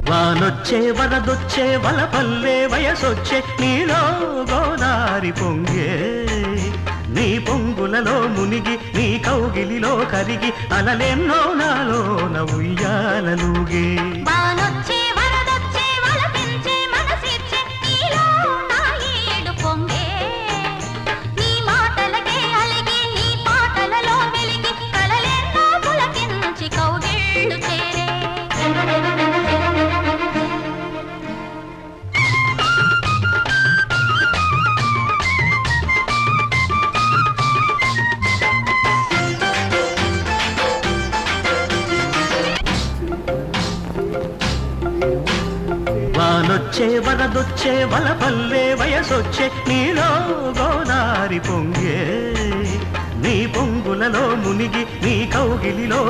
వానొచ్చే వరదొచ్చే వలపల్లే వయసొచ్చే నీలో గోదారి పొంగే నీ పొంగులలో మునిగి నీ కౌగిలిలో కరిగి అలలెన్నో నాలోన ఉయ్యాలలుగే వానొచ్చే వరదొచ్చే వలపల్లే వయసొచ్చే నీలో గోదారి పొంగే నీ పొంగులలో మునిగి నీ కౌగిలిలో